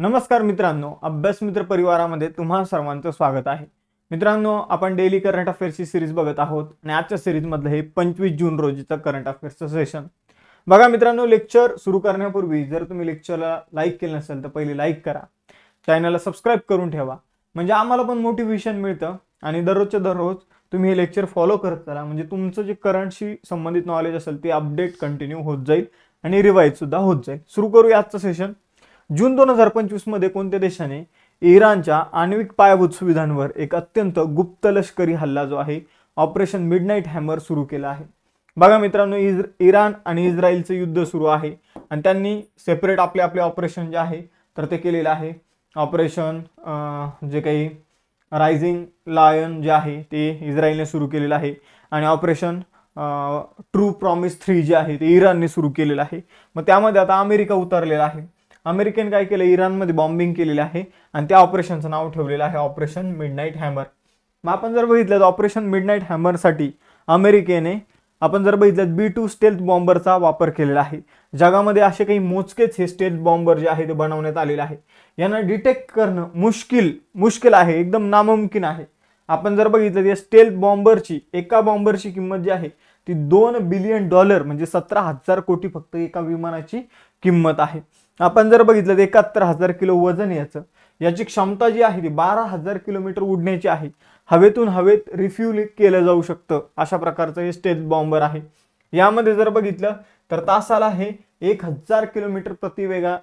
नमस्कार मित्रांनो, अभ्यास मित्र परिवारामध्ये तुम्हा सर्वांचं स्वागत आहे। मित्रांनो, आपण डेली करंट अफेअर्सची सीरीज बघत आहोत आणि आजच्या सीरीज मधलं हे 25 जून रोजीचं करंट अफेअर्सचं सेशन। बघा मित्रांनो, लेक्चर सुरू करण्यापूर्वी जर तुम्ही लेक्चरला लाईक केलं नसेल तर पहिले लाईक करा, चॅनलला सबस्क्राइब करून ठेवा, म्हणजे आम्हाला पण मोटिवेशन मिळतं आणि दररोजच्या दररोज तुम्ही हे लेक्चर फॉलो करत चला, म्हणजे तुमचं जे करंटशी संबंधित नॉलेज असेल ते अपडेट कंटिन्यू होत जाईल आणि रिवाइज सुद्धा होत जाईल। सुरू करूया आजचं सेशन। जून 2025 मध्ये कोणत्या देशाने इराणच्या आण्विक पायाभूत सुविधांवर एक अत्यंत गुप्त लष्करी हल्ला जो आहे ऑपरेशन मिडनाईट हॅमर सुरू केला आहे? बघा मित्रांनो, इराण आणि इस्रायलचं युद्ध सुरू आहे आणि त्यांनी सेपरेट आपले आपले ऑपरेशन जे आहे तर ते केलेलं आहे। ऑपरेशन जे काही रायझिंग लायन जे आहे ते इस्रायलने सुरू केलेलं आहे आणि ऑपरेशन ट्रू प्रॉमिस 3 जे आहे ते इराणने सुरू केलेलं आहे। मग त्यामध्ये आता अमेरिका उतरलेला आहे। अमेरिकेने काय केलं, इराणमध्ये बॉम्बिंग केलेलं आहे आणि त्या ऑपरेशनचं नाव ठेवलेलं आहे ऑपरेशन मिडनाईट हॅमर। मग आपण जर बघितलं तर ऑपरेशन मिडनाईट हॅमरसाठी अमेरिकेने आपण जर बघितलं B2 स्टेल्थ बॉम्बरचा वापर केलेला आहे। जगामध्ये असे काही मोजकेच हे स्टेल्थ बॉम्बर जे आहे ते बनवण्यात आलेले आहे। यांना डिटेक्ट करणं मुश्किल आहे, एकदम नामुमकिन आहे। आपण जर बघितलं या स्टेल्थ बॉम्बरची एका बॉम्बरची किंमत जी आहे ती $2 बिलियन म्हणजे 17,000 कोटी फक्त एका विमानाची किंमत आहे। आपण जर बघितलं तर 71,000 किलो वजन याची क्षमता जी आहे ती 12,000 किलोमीटर उडण्याची आहे। हवेतून हवेत रिफ्यूल केलं जाऊ शकतं अशा प्रकारचं हे स्टेल्थ बॉम्बर आहे। यामध्ये जर बघितलं तर तासाला हे 1,000 किलोमीटर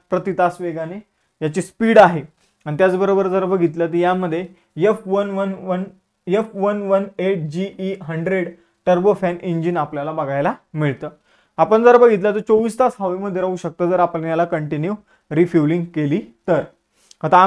प्रति तास वेगाने याची स्पीड आहे आणि त्याचबरोबर जर बघितलं तर यामध्ये F118GE100 टर्बोफॅन इंजिन आपल्याला बघायला मिळतं। आपण जर बघितलं तर 24 तास हवेमध्ये राहू शकतं जर आपण याला कंटिन्यू रिफ्युलिंग केली तर। आता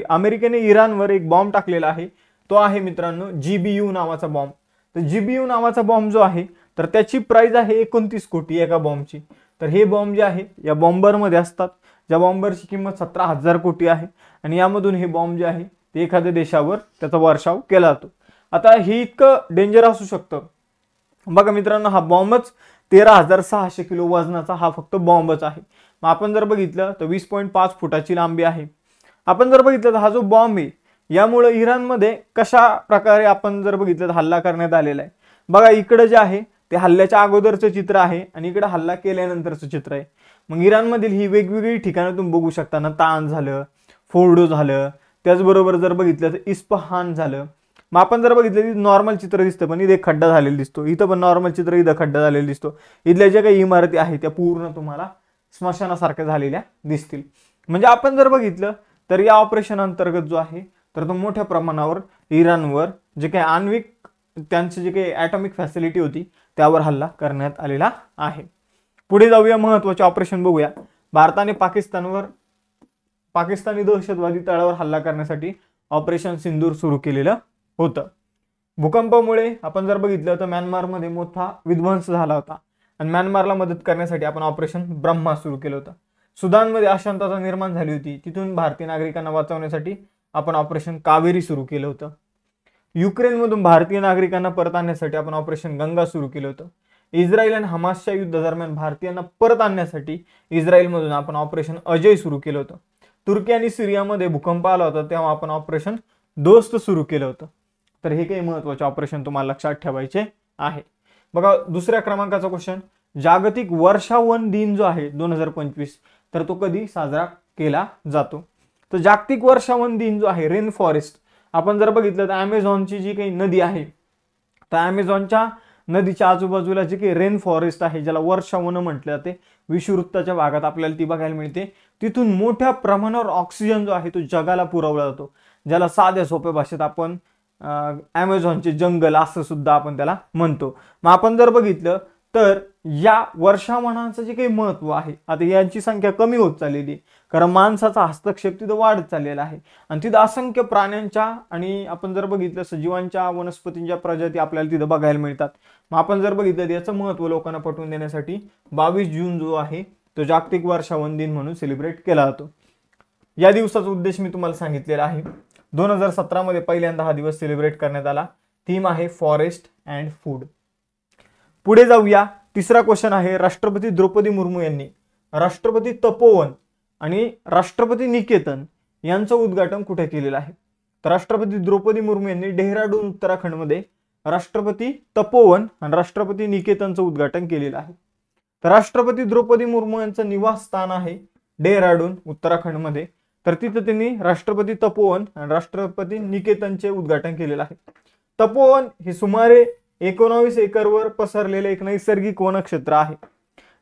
अमेरिकेने इराणवर एक बॉम्ब टाकलेला आहे, तो आहे मित्रांनो GBU नावाचा बॉम्ब। तर GBU नावाचा बॉम्ब जो आहे तर त्याची प्राइस आहे 29 कोटी एका बॉम्बची। तर हे बॉम्ब जे आहे या बॉम्बरमध्ये असतात, ज्या बॉम्बरची किंमत 17,000 कोटी आहे आणि यामधून हे बॉम्ब जे आहे ते एखाद्या देशावर त्याचा वर्षाव केला जातो। आता हे इतकं डेंजर असू शकतं। बघा मित्रांनो, हा बॉम्बच 13,600 किलो वजनाचा हा फक्त बॉम्बच आहे। मग आपण जर बघितलं तर 20.5 फुटाची लांबी आहे। आपण जर बघितलं तर हा जो बॉम्ब आहे यामुळे इराणमध्ये कशा प्रकारे आपण जर बघितलं तर हल्ला करण्यात आलेला आहे। बघा इकडे जे आहे ते हल्ल्याच्या अगोदरचं चित्र आहे आणि इकडे हल्ला केल्यानंतरचं चित्र आहे। मग इराणमधील ही वेगवेगळी ठिकाणं तुम्ही बघू शकता ना, तान झालं, फोर्डो झालं, त्याचबरोबर जर बघितलं तर इस्फहान झालं। मग आपण जर बघितलं नॉर्मल चित्र दिसतं पण इथे खड्डा झालेला दिसतो, इथं पण नॉर्मल चित्र, इथं खड्डा झालेला दिसतो। इथल्या ज्या काही इमारती आहेत त्या पूर्ण तुम्हाला स्मशानासारख्या झालेल्या दिसतील। म्हणजे आपण जर बघितलं तर या ऑपरेशन अंतर्गत जो आहे तर तो मोठ्या प्रमाणावर इराणवर जे काही आण्विक त्यांची जे काही ॲटॉमिक फॅसिलिटी होती त्यावर हल्ला करण्यात आलेला आहे। पुढे जाऊया, महत्त्वाचे ऑपरेशन बघूया। भारताने पाकिस्तानी दहशतवादी तळावर हल्ला करण्यासाठी ऑपरेशन सिंदूर सुरू केलेलं होतं। भूकंपामुळे आपण जर बघितलं तर म्यानमारमध्ये मोठा विध्वंस झाला होता आणि म्यानमारला मदत करण्यासाठी आपण ऑपरेशन ब्रह्मा सुरू केलं होतं। सुदानमध्ये अशांतता निर्माण झाली होती, तिथून भारतीय नागरिकांना वाचवण्यासाठी आपण ऑपरेशन कावेरी सुरू केलं होतं। युक्रेनमधून भारतीय नागरिकांना परत आणण्यासाठी आपण ऑपरेशन गंगा सुरू केलं होतं। इस्रायल आणि हमासच्या युद्धादरम्यान भारतीयांना परत आणण्यासाठी इस्रायलमधून आपण ऑपरेशन अजय सुरू केलं होतं। तुर्की आणि सिरियामध्ये भूकंप आला होता तेव्हा आपण ऑपरेशन दोस्त सुरू केलं होतं। तर हे काही महत्त्वाचे ऑपरेशन तुम्हाला लक्षात ठेवायचे आहे। बघा दुसऱ्या क्रमांकाचा क्वेश्चन, जागतिक वर्षावन दिन जो आहे 2025 तर तो कधी साजरा केला जातो? तर जागतिक वर्षावन दिन जो आहे, रेन फॉरेस्ट, आपण जर बघितलं तर अमेझॉनची जी काही नदी आहे तर अमेझॉनच्या नदीच्या आजूबाजूला जे काही रेन फॉरेस्ट आहे ज्याला वर्षावन म्हटलं जाते, विषुववृत्ताच्या भागात आपल्याला ती बघायला मिळते। तिथून मोठ्या प्रमाणावर ऑक्सिजन जो आहे तो जगाला पुरवला जातो, ज्याला साध्या सोप्या भाषेत आपण अमेझॉनचे जंगल असं सुद्धा आपण त्याला म्हणतो। मग आपण जर बघितलं तर या वर्षावनाचं जे काही महत्त्व आहे, आता यांची संख्या कमी होत चाललेली कारण माणसाचा हस्तक्षेप तिथं वाढत चाललेला आहे आणि तिथं असंख्य प्राण्यांच्या आणि आपण जर बघितलं सजीवांच्या, वनस्पतींच्या प्रजाती आपल्याला तिथं बघायला मिळतात। मग आपण जर बघितलं याचं महत्त्व लोकांना पटवून देण्यासाठी 22 जून जो आहे तो जागतिक वर्षावन दिन म्हणून सेलिब्रेट केला जातो। या दिवसाचा उद्देश मी तुम्हाला सांगितलेला आहे। 2017 मध्ये पहिल्यांदा हा दिवस सेलिब्रेट करण्यात आला। थीम आहे फॉरेस्ट अँड फूड। पुढे जाऊया, तिसरा क्वेश्चन आहे, राष्ट्रपती द्रौपदी मुर्मू यांनी राष्ट्रपती तपोवन आणि राष्ट्रपती निकेतन यांचं उद्घाटन कुठे केलेलं आहे? तर राष्ट्रपती द्रौपदी मुर्मू यांनी डेहराडून उत्तराखंडमध्ये राष्ट्रपती तपोवन आणि राष्ट्रपती निकेतनचं उद्घाटन केलेलं आहे. तर राष्ट्रपती द्रौपदी मुर्मू यांचं निवासस्थान आहे डेहराडून उत्तराखंडमध्ये. तर तिथं त्यांनी राष्ट्रपती तपोवन आणि राष्ट्रपती निकेतनचे उद्घाटन केलेलं आहे. तपोवन हे सुमारे 19 एकरवर पसरलेले एक नैसर्गिक वनक्षेत्र आहे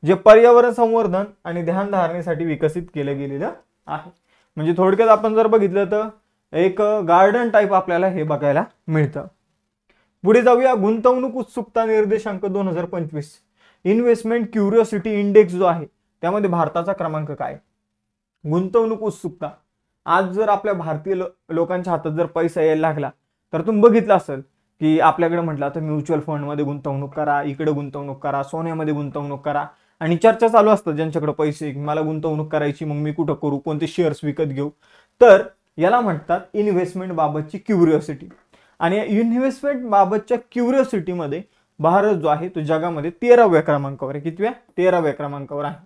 जे पर्यावरण संवर्धन आणि ध्यानधारणेसाठी विकसित केलं गेलेलं आहे. म्हणजे थोडक्यात आपण जर बघितलं तर एक गार्डन टाइप आपल्याला हे बघायला मिळतं. पुढे जाऊया. गुंतवणूक उत्सुकता निर्देशांक 2025 इन्व्हेस्टमेंट क्युरिओसिटी इंडेक्स जो आहे त्यामध्ये भारताचा क्रमांक काय? गुंतवणूक उत्सुकता. आज जर आपल्या भारतीय लोकांच्या हातात जर पैसा यायला लागला तर तुम्ही बघितलं असेल की आपल्याकडे म्हटलं तर म्युच्युअल फंडमध्ये गुंतवणूक करा, इकडे गुंतवणूक करा, सोन्यामध्ये गुंतवणूक करा आणि चर्चा चालू असतात ज्यांच्याकडे पैसे मला गुंतवणूक करायची, मग मी कुठं करू, कोणते शेअर्स विकत घेऊ. तर याला म्हणतात इन्व्हेस्टमेंट बाबतची क्युरिओसिटी. आणि इन्व्हेस्टमेंट बाबतच्या क्युरिओसिटीमध्ये भारत जो आहे तो जगामध्ये 13व्या क्रमांकावर आहे. कितव्या? 13व्या क्रमांकावर आहे.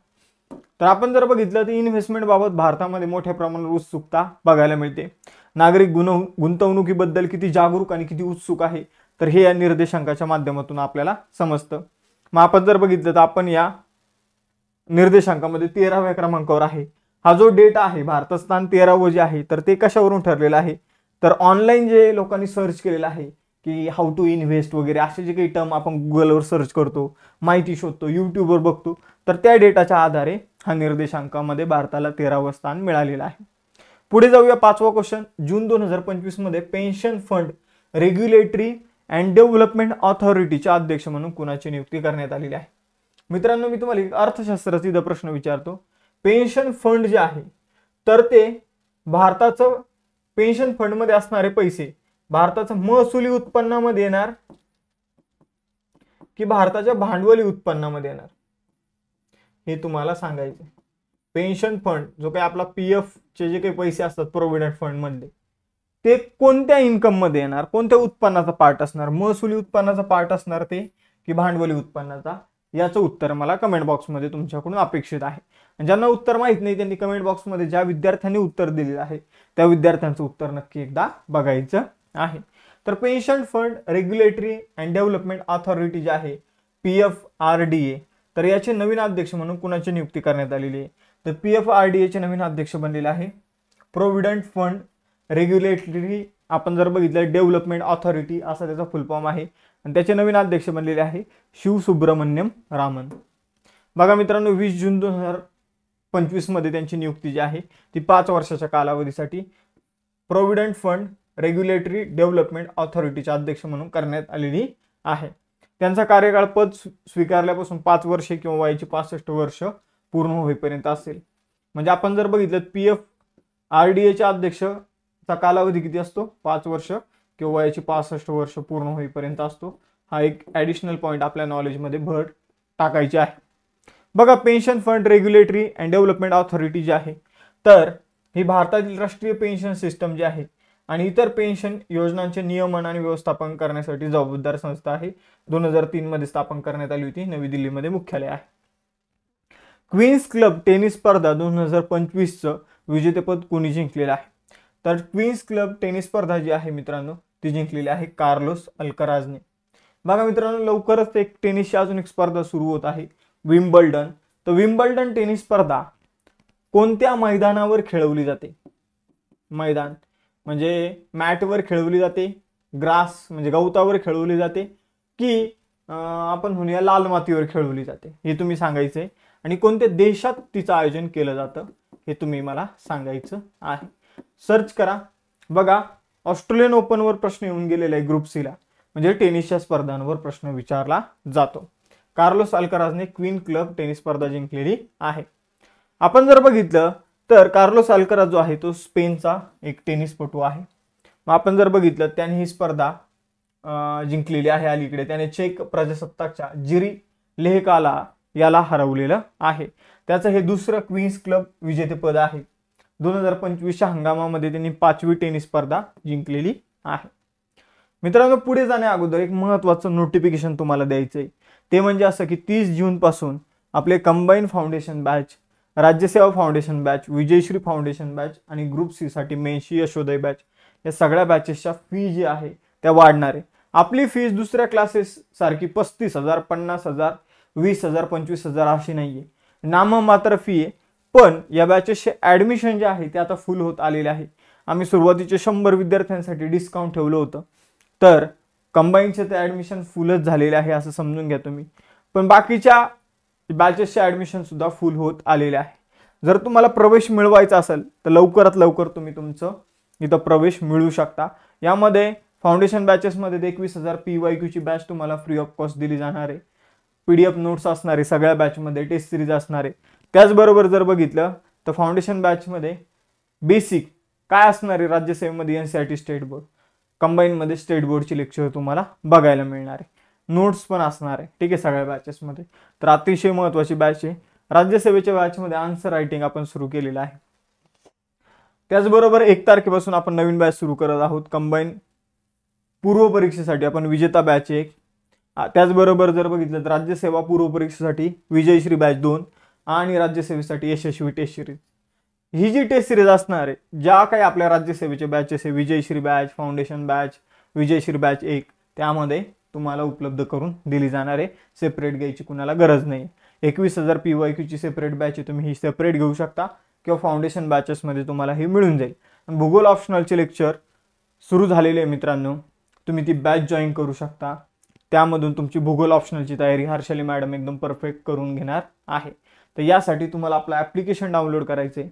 तर आपण जर बघितलं तर इन्व्हेस्टमेंट बाबत भारतामध्ये मोठ्या प्रमाणावर उत्सुकता बघायला मिळते. नागरिक गुंतवणुकीबद्दल किती जागरूक आणि किती उत्सुक आहे तर हे या निर्देशांकाच्या माध्यमातून आपल्याला समजतं. मग आपण जर बघितलं तर आपण या निर्देशांकामध्ये 13व्या क्रमांकावर आहे. हा जो डेटा आहे भारतात स्थान 13वं जे आहे तर ते कशावरून ठरलेलं आहे? तर ऑनलाईन जे लोकांनी सर्च केलेलं आहे की हाऊ टू इन्व्हेस्ट वगैरे असे जे काही टर्म आपण गुगलवर सर्च करतो, माहिती शोधतो, यूट्यूबवर बघतो, तर त्या डेटाच्या आधारे हा निर्देशांकामध्ये भारताला 13वं स्थान मिळालेलं आहे. पुढे जाऊया. 5वा क्वेश्चन. जून 2025 मध्ये pension fund regulatory and development ऑथॉरिटीचे अध्यक्ष म्हणून कुणाची नियुक्ती करण्यात आलेली आहे? मित्रांनो, मी तुम्हाला एक अर्थशास्त्राचा इथं प्रश्न विचारतो. पेन्शन फंड जे आहे तर ते भारताचं पेन्शन फंड मध्ये असणारे पैसे भारताचं महसुली उत्पन्नामध्ये येणार की भारताच्या भांडवली उत्पन्नामध्ये येणार हे तुम्हाला सांगायचं. पेन्शन फंड जो काही आपला पीएफ चे जे काही पैसे असतात प्रोव्हिडंट फंड मधले ते कोणत्या इन्कम मध्ये येणार, कोणत्या उत्पन्नाचा पार्ट असणार, महसुली उत्पन्नाचा पार्ट असणार ते की भांडवली उत्पन्नाचा? याचं उत्तर मला कमेंट बॉक्समध्ये तुमच्याकडून अपेक्षित आहे. ज्यांना उत्तर माहित नाही त्यांनी कमेंट बॉक्समध्ये ज्या विद्यार्थ्यांनी उत्तर दिलेलं आहे त्या विद्यार्थ्यांचं उत्तर नक्की एकदा बघायचं आहे. तर pension fund regulatory and development authority जे आहे PFRDA तर याचे नवीन अध्यक्ष म्हणून कुणाची नियुक्ती करण्यात आलेली आहे? तर PFRDA चे नवीन अध्यक्ष बनलेले आहे प्रोव्हिडंट फंड रेग्युलेटरी आपण जर बघितलं डेव्हलपमेंट ऑथॉरिटी असा त्याचा फुल फॉर्म आहे आणि त्याचे नवीन अध्यक्ष बनलेले आहे शिवसुब्रमण्यम रामन. बघा मित्रांनो, 20 जून 2025 मध्ये त्यांची नियुक्ती जी आहे ती 5 वर्षाच्या कालावधीसाठी प्रोव्हिडंट फंड रेग्युलेटरी डेव्हलपमेंट ऑथॉरिटीचे अध्यक्ष म्हणून करण्यात आलेली आहे. त्यांचा कार्यकाळ पद स्वीकारल्यापासून 5 वर्षे किंवा वयाची 65 वर्ष पूर्ण होईपर्यंत असेल. म्हणजे आपण जर बघितलं PFRDA चे अध्यक्षचा कालावधी किती असतो? 5 वर्ष किंवा वयाची 65 वर्ष पूर्ण होईपर्यंत असतो. हा एक ॲडिशनल पॉईंट आपल्या नॉलेजमध्ये भर टाकायची आहे. बघा, pension fund regulatory and development authority जी आहे तर ही भारतातील राष्ट्रीय पेन्शन सिस्टम जी आहे आणि इतर पेन्शन योजनांचे नियमन आणि व्यवस्थापन करण्यासाठी जबाबदार संस्था आहे. 2003 मध्ये स्थापन करण्यात आली होती. नवी दिल्लीमध्ये मुख्यालय आहे. क्वीन्स क्लब टेनिस स्पर्धा 2025चं विजेतेपद कोणी जिंकलेलं आहे? तर क्वीन्स क्लब टेनिस स्पर्धा जी आहे मित्रांनो ती जिंकलेली आहे कार्लोस अल्कराजने. बघा मित्रांनो, लवकरच एक टेनिसची अजून एक स्पर्धा सुरू होत आहे विम्बल्डन. तर विम्बल्डन टेनिस स्पर्धा कोणत्या मैदानावर खेळवली जाते? मैदान म्हणजे मॅटवर खेळवली जाते, ग्रास म्हणजे गवतावर खेळवली जाते की आपण म्हणूया लाल मातीवर खेळवली जाते हे तुम्ही सांगायचंय. आणि कोणत्या देशात तिचं आयोजन केलं जातं हे तुम्ही मला सांगायचं आहे. सर्च करा. बघा, ऑस्ट्रेलियन ओपनवर प्रश्न येऊन गेलेला आहे ग्रुप सीला, म्हणजे टेनिसच्या स्पर्धांवर प्रश्न विचारला जातो. कार्लोस अल्कराजने क्वीन क्लब टेनिस स्पर्धा जिंकलेली आहे. आपण जर बघितलं तर कार्लोस अल्कराज जो आहे तो स्पेनचा एक टेनिसपटू आहे. मग आपण जर बघितलं त्याने ही स्पर्धा जिंकलेली आहे. अलीकडे त्याने चेक प्रजासत्ताकच्या जिरी लेहकाला याला हरवलेलं आहे. त्याचं हे दुसरं क्वीन्स क्लब विजेतेपद आहे. 2025च्या हंगामामध्ये त्यांनी 5वी टेनिस स्पर्धा जिंकलेली आहे. मित्रांनो, पुढे जाण्या अगोदर एक महत्त्वाचं नोटिफिकेशन तुम्हाला द्यायचंय. ते म्हणजे असं की 30 जून पासून आपले कंबाईन फाउंडेशन बॅच राज्यसेवा foundation batch, Vijayshree foundation batch आणि ग्रुप सी साठी मेन्शी यशोदय बॅच या सगळ्या बॅचेसच्या फी जी आहे त्या वाढणार आहे. आपली फीस दुसऱ्या क्लासेस सारखी 35,000, 50,000, 20,000, 25,000 अशी नाहीये, नाममात्र फी आहे. पण या बॅचेसचे ॲडमिशन जे आहे ते आता फुल होत आलेले आहे. आम्ही सुरुवातीचे 100 विद्यार्थ्यांसाठी डिस्काउंट ठेवलं होतं, तर कंबाईनचे ते ॲडमिशन फुलच झालेले आहे असं समजून घ्या तुम्ही. पण बाकीच्या बॅचेसचे ॲडमिशन सुद्धा फुल होत आलेले आहे. जर तुम्हाला प्रवेश मिळवायचा असेल तर लवकरात लवकर तुम्ही तुमचं इथं प्रवेश मिळवू शकता. यामध्ये फाउंडेशन बॅचेसमध्ये 21,000 PYQची बॅच तुम्हाला फ्री ऑफ कॉस्ट दिली जाणार आहे. PDF नोट्स असणार आहे सगळ्या बॅचमध्ये, टेस्ट सिरीज असणार आहे. त्याचबरोबर जर बघितलं तर फाउंडेशन बॅचमध्ये बेसिक काय असणार आहे, राज्यसेवेमध्ये NCERT स्टेट बोर्ड, कंबाईनमध्ये स्टेट बोर्डची लेक्चर तुम्हाला बघायला मिळणार आहे. नोट्स पण असणार आहे, ठीक आहे, सगळ्या बॅचेसमध्ये. तर अतिशय महत्त्वाची बॅच आहे. राज्यसेवेच्या बॅचमध्ये आन्सर रायटिंग आपण सुरू केलेलं आहे. त्याचबरोबर 1 तारखेपासून आपण नवीन बॅच सुरू करत आहोत. कंबाईन पूर्व परीक्षेसाठी आपण विजेता बॅच 1, त्याचबरोबर जर बघितलं तर राज्यसेवा पूर्व परीक्षेसाठी विजयश्री बॅच 2 आणि राज्यसेवेसाठी यशस्वी टेस्ट सिरीज. ही जी टेस्ट सिरीज असणार आहे, ज्या काही आपल्या राज्यसेवेच्या बॅचेस आहे, विजयश्री बॅच, फाउंडेशन बॅच, विजयश्री बॅच 1, त्यामध्ये तुम्हाला उपलब्ध करून दिली जाणार आहे. सेपरेट घ्यायची कुणाला गरज नाही. 21,000 PYQची सेपरेट बॅच आहे, तुम्ही ही सेपरेट घेऊ शकता किंवा फाउंडेशन बॅचेसमध्ये तुम्हाला हे मिळून जाईल. भूगोल ऑप्शनलचे लेक्चर सुरू झालेले आहे मित्रांनो, तुम्ही ती बॅच जॉईन करू शकता. त्यामधून तुमची भूगोल ऑप्शनलची तयारी हर्षली मॅडम एकदम परफेक्ट करून घेणार आहे. तर यासाठी तुम्हाला आपलं ॲप्लिकेशन डाउनलोड करायचं आहे.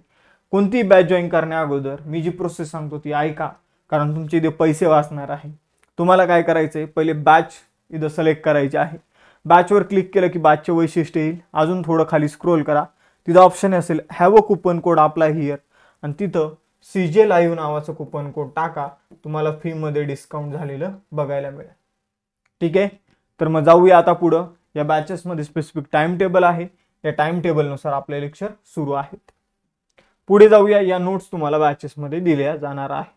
कोणती बॅच जॉईन करण्या अगोदर मी जी प्रोसेस सांगतो ती ऐका, कारण तुमचे इथे पैसे वाचणार आहे. तुम्हाला काय करायचं आहे, पहिले बॅच इथं सिलेक्ट करायची आहे. बॅचवर क्लिक केलं की बॅचचे वैशिष्ट्य येईल. अजून थोडं खाली स्क्रोल करा, तिथं ऑप्शन असेल have a coupon code apply here, आणि तिथं CJ लाईव्ह नावाचं कुपन कोड टाका. तुम्हाला फीमध्ये डिस्काउंट झालेलं बघायला मिळेल. ठीक आहे, तर मग जाऊया आता पुढं. या बॅचेसमध्ये स्पेसिफिक टाइम टेबल आहे, या टाइम टेबलनुसार आपले लेक्चर सुरू आहेत. पुढे जाऊया. या नोट्स तुम्हाला बॅचेसमध्ये दिल्या जाणार आहे.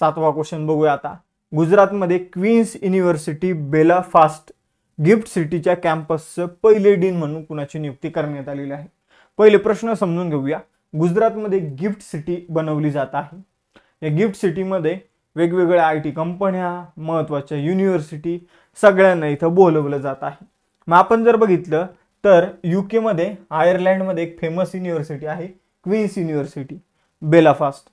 7वा क्वेश्चन बघूया आता. गुजरातमध्ये क्वीन्स युनिव्हर्सिटी बेलाफास्ट गिफ्ट सिटीच्या कॅम्पसचं पहिले डीन म्हणून कुणाची नियुक्ती करण्यात आलेली आहे. पहिले प्रश्न समजून घेऊया. गुजरातमध्ये गिफ्ट सिटी बनवली जात आहे. या गिफ्ट सिटीमध्ये वेगवेगळ्या IT कंपन्या, महत्त्वाच्या युनिव्हर्सिटी सगळ्यांना इथं बोलवलं जात आहे. मग आपण जर बघितलं तर UK मध्ये, आयर्लंडमध्ये एक फेमस युनिव्हर्सिटी आहे क्वीन्स युनिव्हर्सिटी बेलाफास्ट.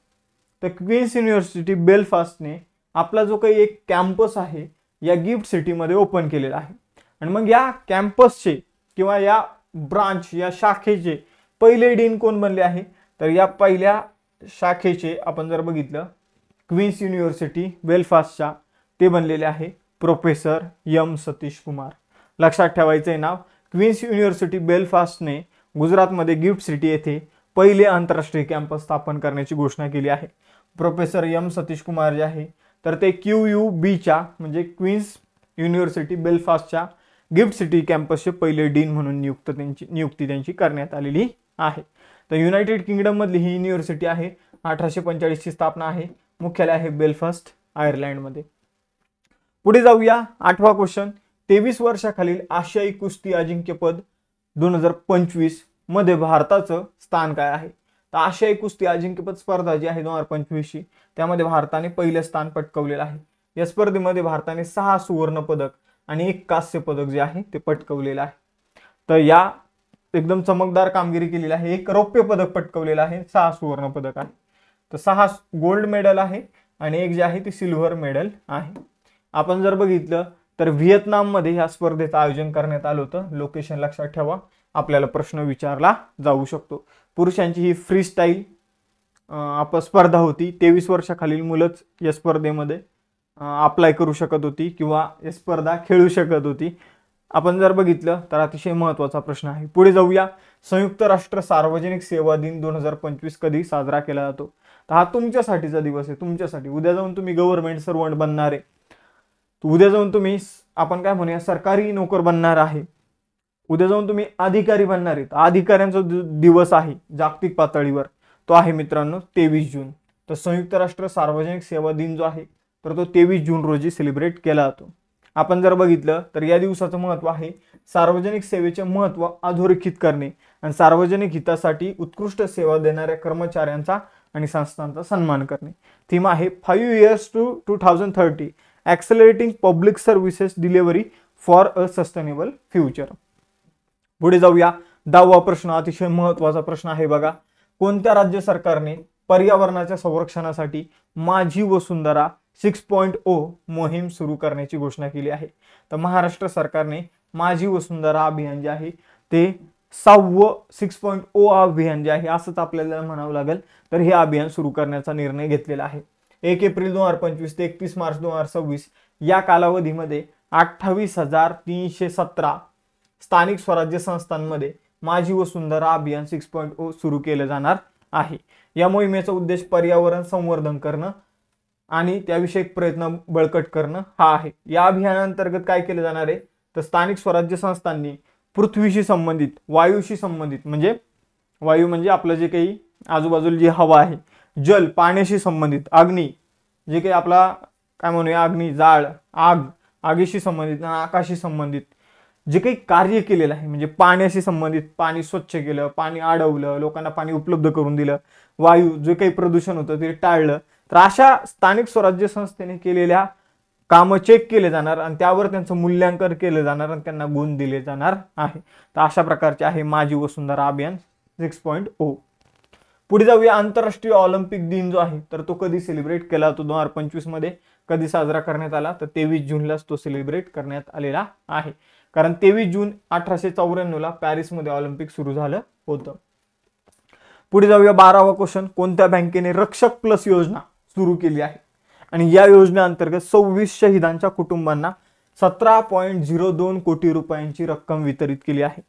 तर क्वीन्स युनिव्हर्सिटी बेलफास्टने आपला जो काही एक कॅम्पस आहे या गिफ्ट सिटीमध्ये ओपन केलेला आहे. आणि मग या कॅम्पसचे किंवा या ब्रांच, या शाखेचे पहिले डीन कोण बनले आहे, तर या पहिल्या शाखेचे आपण जर बघितलं क्वीन्स युनिव्हर्सिटी बेलफास्टच्या, ते बनलेले आहे प्रोफेसर M सतीश कुमार. लक्षात ठेवायचं आहे नाव. क्वीन्स युनिव्हर्सिटी बेलफास्टने गुजरातमध्ये गिफ्ट सिटी येथे पहिले आंतरराष्ट्रीय कॅम्पस स्थापन करण्याची घोषणा केली आहे. प्रोफेसर M सतीश कुमार जे आहे तर ते QUBच्या म्हणजे क्वीन्स युनिव्हर्सिटी बेलफास्टच्या गिफ्ट सिटी कॅम्पसचे पहिले डीन म्हणून नियुक्ती त्यांची करण्यात आलेली आहे. तर युनायटेड किंगडम मधली ही युनिव्हर्सिटी आहे. 1845 ची स्थापना आहे. मुख्यालय आहे बेलफास्ट, आयर्लंडमध्ये. पुढे जाऊया. 8वा क्वेश्चन. 23 वर्षाखालील आशियाई कुस्ती अजिंक्यपद 2025 मध्ये भारताचं स्थान काय आहे. तर आशियाई कुस्ती अजिंक्यपद स्पर्धा जी आहे 2025ची, त्यामध्ये भारताने पहिले स्थान पटकावलेलं आहे. या स्पर्धेमध्ये भारताने 6 सुवर्ण पदक आणि 1 कांस्य पदक जे आहे ते पटकावलेलं आहे. तर या एकदम चमकदार कामगिरी केलेली आहे. 1 रौप्य पदक पटकावलेलं आहे, 6 सुवर्ण पदक आहे. तर 6 गोल्ड मेडल आहे आणि 1 जे आहे ते सिल्व्हर मेडल आहे. आपण जर बघितलं तर व्हिएतनाममध्ये ह्या स्पर्धेचं आयोजन करण्यात आलं होतं. लोकेशन लक्षात ठेवा, आपल्याला प्रश्न विचारला जाऊ शकतो. पुरुषांची ही फ्री स्टाईल स्पर्धा होती. 23 वर्षाखालील मुलंच या स्पर्धेमध्ये अप्लाय करू शकत होती किंवा या स्पर्धा खेळू शकत होती. आपण जर बघितलं तर अतिशय महत्त्वाचा प्रश्न आहे. पुढे जाऊया. संयुक्त राष्ट्र सार्वजनिक सेवा दिन 2025 कधी साजरा केला जातो. तर हा तुमच्यासाठीचा दिवस आहे, तुमच्यासाठी. उद्या जाऊन तुम्ही गव्हर्नमेंट सर्वंट बनणार आहे, उद्या जाऊन तुम्ही आपण काय म्हणूया सरकारी नोकर बनणार आहे, उद्या जाऊन तुम्ही अधिकारी बनणार आहेत. अधिकाऱ्यांचा दिवस आहे जागतिक पातळीवर, तो आहे मित्रांनो 23 जून. तर संयुक्त राष्ट्र सार्वजनिक सेवा दिन जो आहे तर तो 23 जून रोजी सेलिब्रेट केला जातो. आपण जर बघितलं तर या दिवसाचं महत्त्व आहे सार्वजनिक सेवेचे महत्त्व अधोरेखित करणे आणि सार्वजनिक हितासाठी उत्कृष्ट सेवा देणाऱ्या कर्मचाऱ्यांचा आणि संस्थांचा सन्मान करणे. थीम आहे 5 years to 2030 accelerating public services delivery for a sustainable future. पुढे जाऊया. 10वा प्रश्न अतिशय महत्त्वाचा प्रश्न आहे बघा. कोणत्या राज्य सरकारने पर्यावरणाच्या संरक्षणासाठी माझी वसुंधरा 6.0 मोहीम सुरू करण्याची घोषणा केली आहे? तर महाराष्ट्र सरकारने माझी वसुंधरा अभियान जे आहे ते 6वं 6.0 अभियान जे आहे असंच आपल्याला म्हणावं लागेल, तर हे अभियान सुरू करण्याचा निर्णय घेतलेला आहे. 1 एप्रिल 2025 ते 31 मार्च 2026 या कालावधीमध्ये 28,317 स्थानिक स्वराज्य संस्थांमध्ये माझी वसुंधरा अभियान 6.0 सुरू केलं जाणार आहे. या मोहिमेचा उद्देश पर्यावरण संवर्धन करणं आणि त्याविषयक प्रयत्न बळकट करणं हा आहे. या अभियानांतर्गत काय केलं जाणार आहे, तर स्थानिक स्वराज्य संस्थांनी पृथ्वीशी संबंधित, वायूशी संबंधित, म्हणजे वायू म्हणजे आपलं जे काही आजूबाजूला जी हवा आहे, जल पाण्याशी संबंधित, अग्नी जे काही आपला काय म्हणूया अग्नी, जाळ, आग, आगीशी संबंधित, आकाशी संबंधित जे काही कार्य केलेलं आहे, म्हणजे पाण्याशी संबंधित, पाणी स्वच्छ केलं, पाणी अडवलं, लोकांना पाणी उपलब्ध करून दिलं, वायू जे काही प्रदूषण होतं ते टाळलं, तर अशा स्थानिक स्वराज्य संस्थेने केलेल्या कामं चेक केले जाणार आणि त्यावर त्यांचं मूल्यांकन केलं जाणार आणि त्यांना गुण दिले जाणार आहे. तर अशा प्रकारचे आहे माझी वसुंधरा अभियान 6.0. पुढे जाऊया. आंतरराष्ट्रीय ऑलिम्पिक दिन जो आहे तर तो कधी सेलिब्रेट केला जातो? 2025 मध्ये कधी साजरा करण्यात आला? तर 23 जूनलाच तो सेलिब्रेट करण्यात आलेला आहे. कारण 23 जून 1894 ला पॅरिसमध्ये ऑलिम्पिक सुरू झालं होतं. पुढे जाऊया. 12वा क्वेश्चन. कोणत्या बँकेने रक्षक प्लस योजना सुरू केली आहे आणि या योजनेअंतर्गत 26 शहीदांच्या कुटुंबांना 17.02 कोटी रुपयांची रक्कम वितरित केली आहे?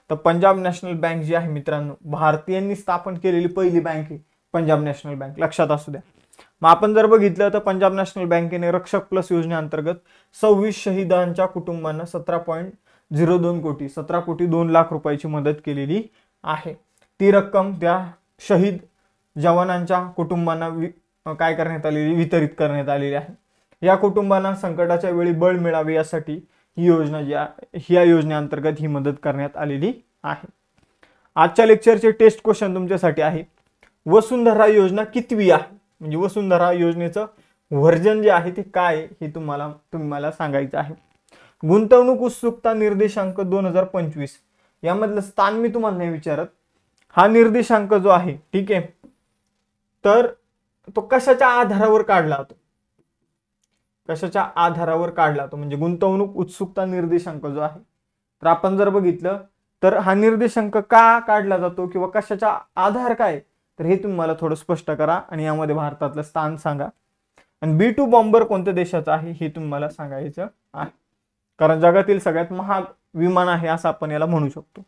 तर पंजाब नॅशनल बँक जी आहे मित्रांनो, भारतीयांनी स्थापन केलेली पहिली बँक आहे पंजाब नॅशनल बँक, लक्षात असू द्या. मग आपण जर बघितलं तर पंजाब नॅशनल बँकेने रक्षक प्लस योजनेअंतर्गत 26 शहीदांच्या कुटुंबांना 17.02 कोटी 17 कोटी 2 लाख रुपयाची मदत केलेली आहे. ती रक्कम त्या शहीद जवानांच्या कुटुंबांना काय करण्यात आलेली, वितरित करण्यात आलेली आहे. या कुटुंबांना संकटाच्या वेळी बळ मिळावे यासाठी ही योजना या योजनेअंतर्गत ही मदत करण्यात आलेली आहे. आजच्या लेक्चरचे टेस्ट क्वेश्चन तुमच्यासाठी आहे. वसुंधरा योजना कितवी आहे, म्हणजे वसुंधरा योजनेचं व्हर्जन जे आहे ते काय हे तुम्ही मला सांगायचं आहे. गुंतवणूक उत्सुकता निर्देशांक 2025 यामधलं स्थान मी तुम्हाला नाही विचारत. हा निर्देशांक जो आहे, ठीक आहे, तर तो कशाच्या आधारावर काढला जातो? कशाच्या आधारावर काढला जातो म्हणजे गुंतवणूक उत्सुकता निर्देशांक जो आहे, तर आपण जर बघितलं तर हा निर्देशांक का काढला जातो किंवा कशाचा आधार काय, तर हे तुम्ही मला थोडं स्पष्ट करा आणि यामध्ये भारतातलं स्थान सांगा. आणि B2 बॉम्बर कोणत्या देशाचा आहे हे तुम्ही मला सांगायचं आहे, कारण जगातील सगळ्यात महाग विमान आहे असं आपण याला म्हणू शकतो.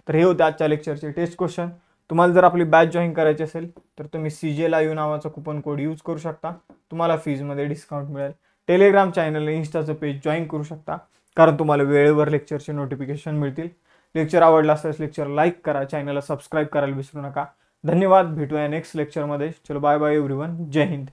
तर हे होते आजच्या लेक्चरचे टेस्ट क्वेश्चन. तुम्हाला जर आपली बॅच जॉईन करायची असेल तर तुम्ही CJ लाईव्ह नावाचा कुपन कोड यूज करू शकता, तुम्हाला फीजमध्ये डिस्काउंट मिळेल. टेलिग्राम चॅनल, इंस्टाचं पेज जॉईन करू शकता, कारण तुम्हाला वेळेवर लेक्चरचे नोटिफिकेशन मिळतील. लेक्चर आवडला असल्यास लेक्चर लाईक करा, चॅनलला सबस्क्राईब करायला विसरू नका. धन्यवाद. भेटूया नेक्स्ट लेक्चरमध्ये. चलो बाय बाय एव्हरीवन. जय हिंद.